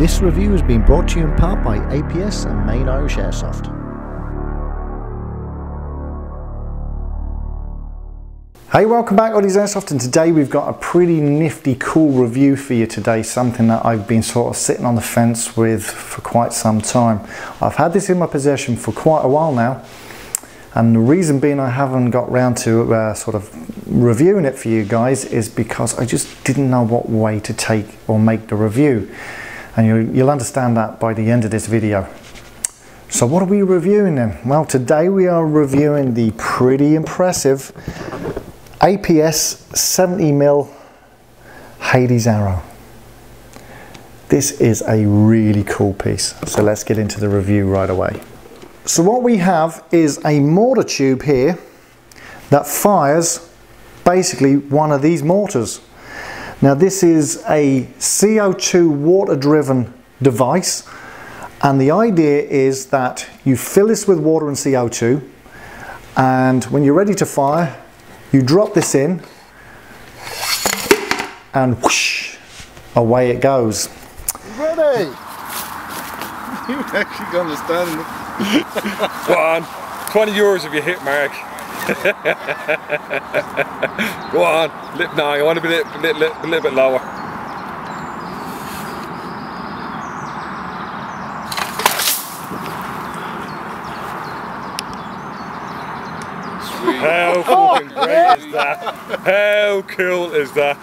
This review has been brought to you in part by APS and Main Irish Airsoft. Hey, welcome back Hades Airsoft, and today we've got a pretty nifty cool review for you today, something that I've been sort of sitting on the fence with for quite some time. I've had this in my possession for quite a while now, and the reason being I haven't got round to sort of reviewing it for you guys is because I just didn't know what way to take or make the review, and you'll understand that by the end of this video. So what are we reviewing then? Well, today we are reviewing the pretty impressive APS 70mm Hades Arrow. This is a really cool piece, so let's get into the review right away. So what we have is a mortar tube here that fires basically one of these mortars. Now this is a CO2 water driven device, and the idea is that you fill this with water and CO2, and when you're ready to fire you drop this in and whoosh, away it goes. Ready? You actually gonna understand it. Go on, 20 euros if you hit, Mark. Go on, no, I want to be a little bit lower. How fucking great is that? How cool is that?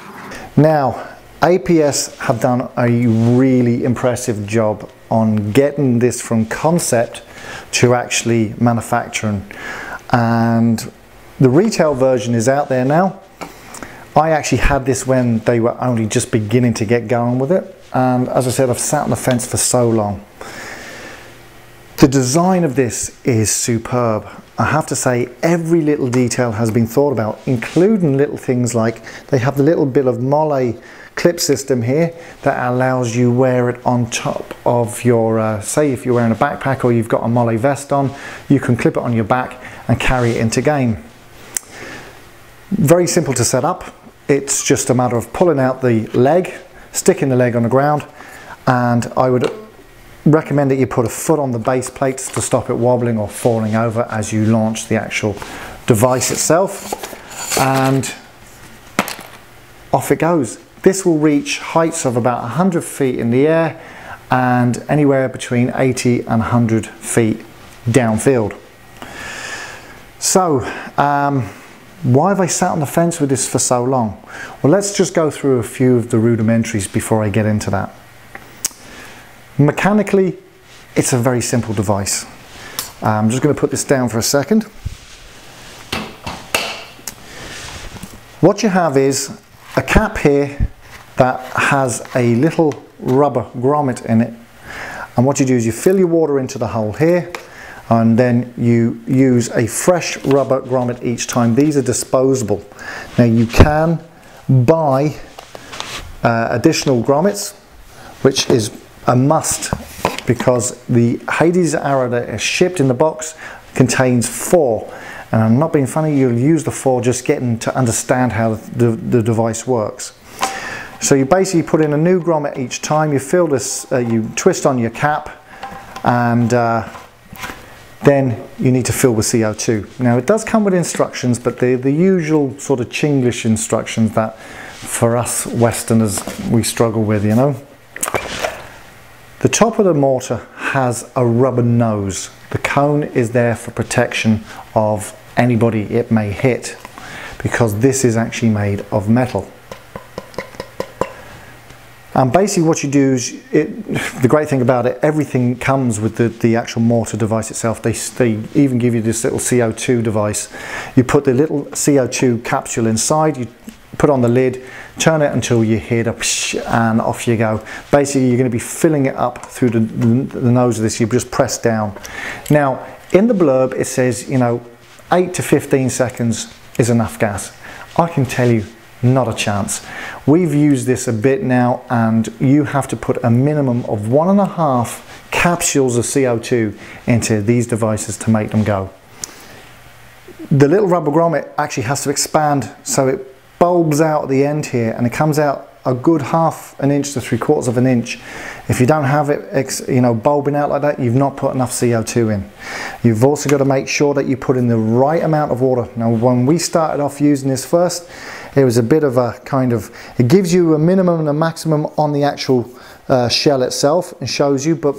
Now, APS have done a really impressive job on getting this from concept to actually manufacturing, and the retail version is out there now. I actually had this when they were only just beginning to get going with it, and as I said, I've sat on the fence for so long. The design of this is superb. I have to say every little detail has been thought about, including little things like they have the little bit of molle clip system here that allows you wear it on top of your, say if you're wearing a backpack or you've got a molle vest on, you can clip it on your back and carry it into game. Very simple to set up. It's just a matter of pulling out the leg, sticking the leg on the ground, and I would recommend that you put a foot on the base plates to stop it wobbling or falling over as you launch the actual device itself, and off it goes. This will reach heights of about 100 feet in the air and anywhere between 80 and 100 feet downfield. So why have I sat on the fence with this for so long? Well, let's just go through a few of the rudimentaries before I get into that. Mechanically, it's a very simple device. I'm just going to put this down for a second. What you have is a cap here that has a little rubber grommet in it, and what you do is you fill your water into the hole here, and then you use a fresh rubber grommet each time. These are disposable. Now you can buy additional grommets, which is a must, because the Hades Arrow that is shipped in the box contains 4, and I'm not being funny, you'll use the 4 just getting to understand how the device works. So you basically put in a new grommet each time, you fill this, you twist on your cap, and then you need to fill with CO2. Now it does come with instructions, but they're the usual sort of Chinglish instructions that for us Westerners we struggle with, you know. The top of the mortar has a rubber nose. The cone is there for protection of anybody it may hit, because this is actually made of metal. And basically what you do is, the great thing about it, everything comes with the actual mortar device itself. They even give you this little CO2 device. You put the little CO2 capsule inside, you put on the lid, turn it until you hear the and off you go. Basically you're going to be filling it up through the nose of this. You just press down. Now in the blurb it says, you know, 8 to 15 seconds is enough gas. I can tell you, not a chance. We've used this a bit now, and you have to put a minimum of 1.5 capsules of CO2 into these devices to make them go. The little rubber grommet actually has to expand, so it bulbs out at the end here, and it comes out a good 1/2 inch to 3/4 of an inch. If you don't have it, you know, bulbing out like that, you've not put enough CO2 in. You've also got to make sure that you put in the right amount of water. Now, when we started off using this first, it was a bit of a kind of, it gives you a minimum and a maximum on the actual shell itself and shows you, but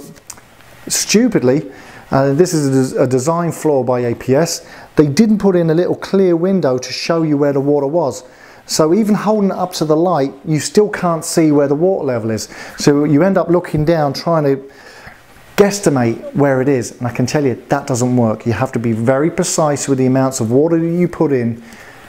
stupidly, this is a design flaw by APS. They didn't put in a little clear window to show you where the water was. So even holding it up to the light, you still can't see where the water level is. So you end up looking down trying to guesstimate where it is. And I can tell you that doesn't work. You have to be very precise with the amounts of water that you put in.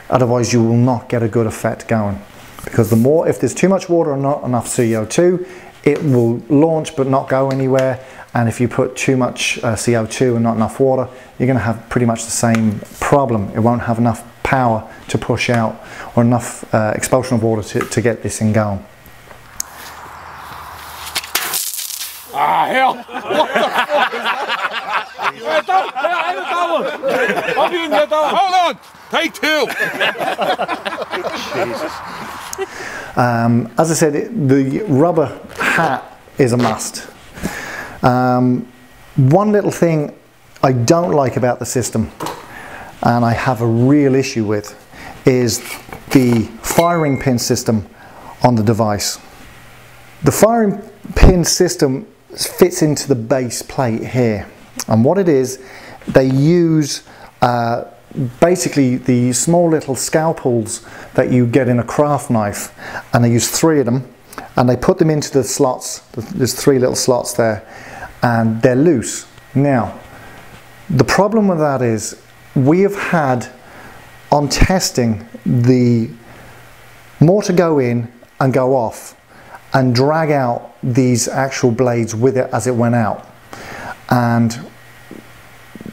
Otherwise you will not get a good effect going. Because the more, if there's too much water or not enough CO2, it will launch but not go anywhere. And if you put too much CO2 and not enough water, you're going to have pretty much the same problem. It won't have enough power to push out or enough expulsion of water to get this thing going. Ah, hell! What the fuck is that? Hold on! Take 2! As I said, the rubber hat is a must. One little thing I don't like about the system, and I have a real issue with, is the firing pin system on the device. The firing pin system fits into the base plate here, and what it is, they use basically the small little scalpels that you get in a craft knife, and they use 3 of them, and they put them into the slots. There's 3 little slots there, and they're loose. Now, the problem with that is we have had on testing the mortar go in and go off and drag out these actual blades with it as it went out, and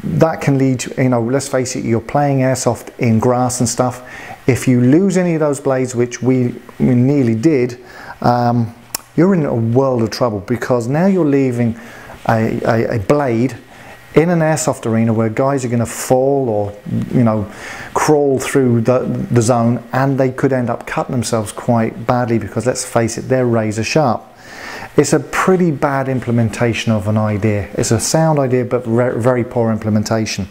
that can lead to, you know, let's face it, you're playing airsoft in grass and stuff. If you lose any of those blades, which we nearly did, you're in a world of trouble, because now you're leaving a blade in an airsoft arena where guys are going to fall or, you know, crawl through the zone, and they could end up cutting themselves quite badly, because let's face it, they're razor sharp. It's a pretty bad implementation of an idea. It's a sound idea, but very poor implementation.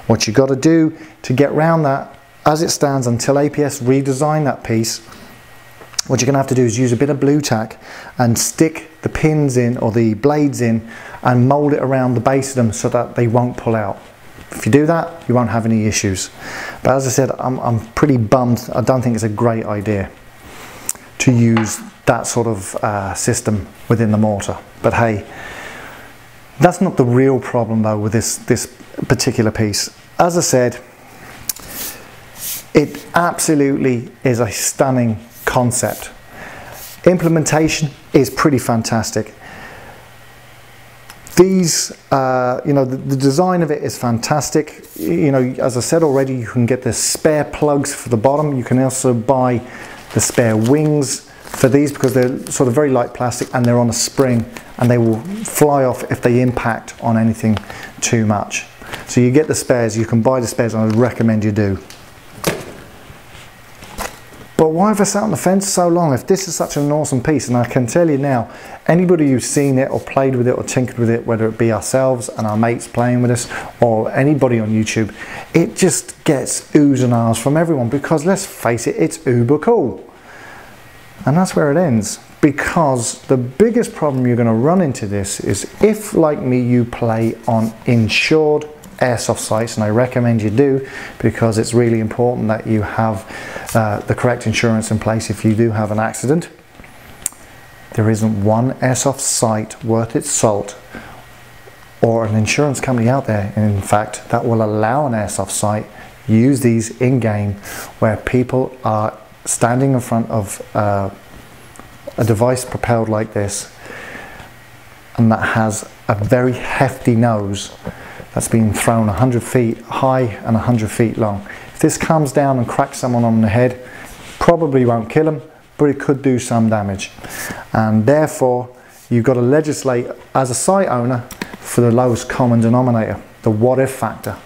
What you've got to do to get around that, as it stands, until APS redesign that piece, what you're going to have to do is use a bit of blue tack and stick the pins in, or the blades in, and mold it around the base of them so that they won't pull out. If you do that, you won't have any issues. But as I said, I'm pretty bummed. I don't think it's a great idea to use that sort of system within the mortar. But hey, that's not the real problem though with this particular piece. As I said, it absolutely is a stunning concept. Implementation is pretty fantastic. These, you know, the design of it is fantastic. You know, as I said already, you can get the spare plugs for the bottom. You can also buy the spare wings for these, because they're sort of very light plastic and they're on a spring, and they will fly off if they impact on anything too much. So you get the spares, you can buy the spares, and I would recommend you do. But why have I sat on the fence so long if this is such an awesome piece? And I can tell you now, anybody who's seen it or played with it or tinkered with it, whether it be ourselves and our mates playing with us or anybody on YouTube, it just gets oohs and ahs from everyone, because let's face it, it's uber cool. And that's where it ends, because the biggest problem you're going to run into this is if, like me, you play on insured airsoft sites, and I recommend you do, because it's really important that you have the correct insurance in place if you do have an accident. There isn't one airsoft site worth its salt, or an insurance company out there, in fact, that will allow an airsoft site use these in-game, where people are standing in front of a device propelled like this, and that has a very hefty nose that's been thrown 100 feet high and 100 feet long. If this comes down and cracks someone on the head, probably won't kill them, but it could do some damage. And therefore, you've got to legislate as a site owner for the lowest common denominator, the what if factor.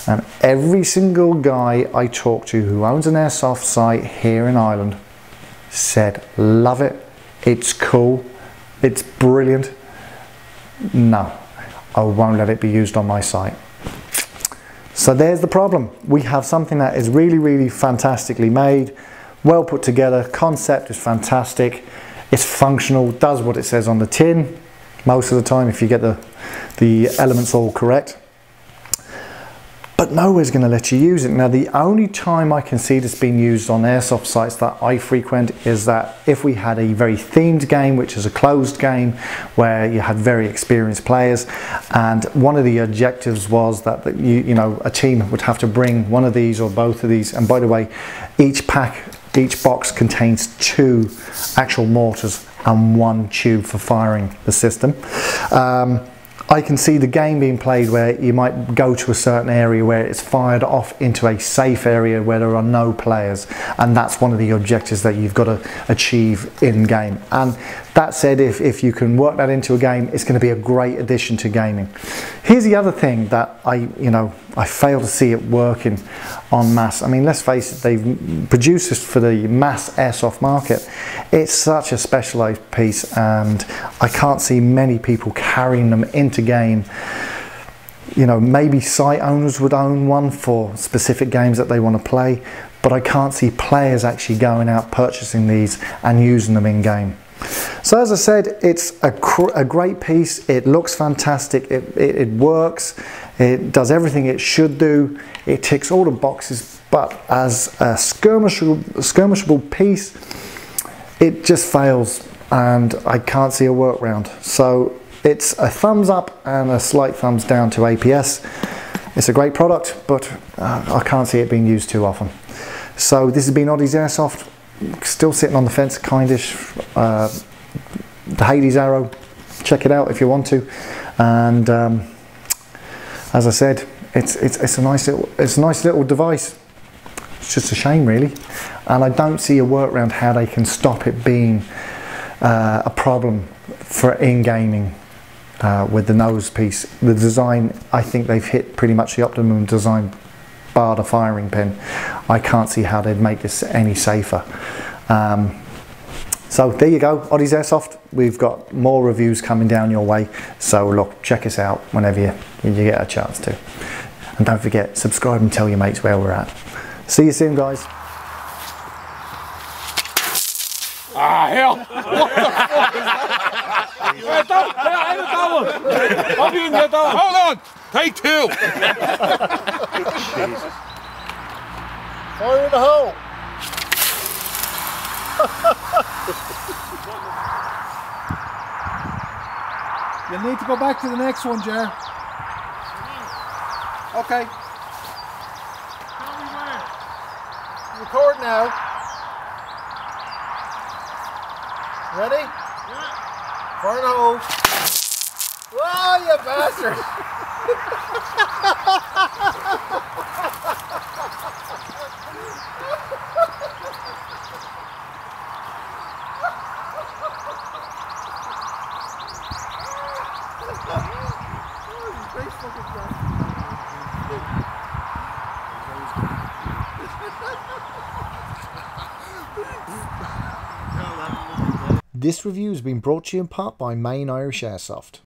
And every single guy I talk to who owns an airsoft site here in Ireland said, love it, it's cool, it's brilliant. No, I won't let it be used on my site. So there's the problem. We have something that is really, really fantastically made, well put together, concept is fantastic, it's functional, does what it says on the tin most of the time if you get the elements all correct. But nowhere's going to let you use it. Now, the only time I can see this being used on airsoft sites that I frequent is that if we had a very themed game, which is a closed game where you had very experienced players, and one of the objectives was that you know, a team would have to bring one of these or both of these. And by the way, each box contains 2 actual mortars and 1 tube for firing the system. I can see the game being played where you might go to a certain area where it's fired off into a safe area where there are no players, and that's one of the objectives that you've got to achieve in game. And that said, if you can work that into a game, it's going to be a great addition to gaming. Here's the other thing that I fail to see it working en masse. I mean, let's face it, they've produced this for the mass airsoft market. It's such a specialized piece, and I can't see many people carrying them into game. You know, maybe site owners would own one for specific games that they want to play, but I can't see players actually going out purchasing these and using them in game. So as I said, it's a great piece. It looks fantastic, it works, it does everything it should do, it ticks all the boxes, but as a skirmishable piece, it just fails, and I can't see a workaround. So it's a thumbs up and a slight thumbs down to APS. It's a great product, but I can't see it being used too often. So this has been Hades Airsoft. Still sitting on the fence, kindish. The Hades Arrow, check it out if you want to. And as I said, it's a nice little device. It's just a shame, really, and I don't see a workaround how they can stop it being a problem for in gaming with the nose piece. The design, I think they've hit pretty much the optimum design, bar the firing pin. I can't see how they'd make this any safer. So there you go, Hades Airsoft. We've got more reviews coming down your way, so look, check us out whenever you get a chance to. And don't forget, subscribe and tell your mates where we're at. See you soon, guys. Ah, hell! What the fuck? Hold on! Take 2! Jesus. Fire in the hole! You'll need to go back to the next one, Jer. Okay. Record now. Ready? Yeah. Fire in the hole. Oh, you bastard! This review has been brought to you in part by Main Irish Airsoft.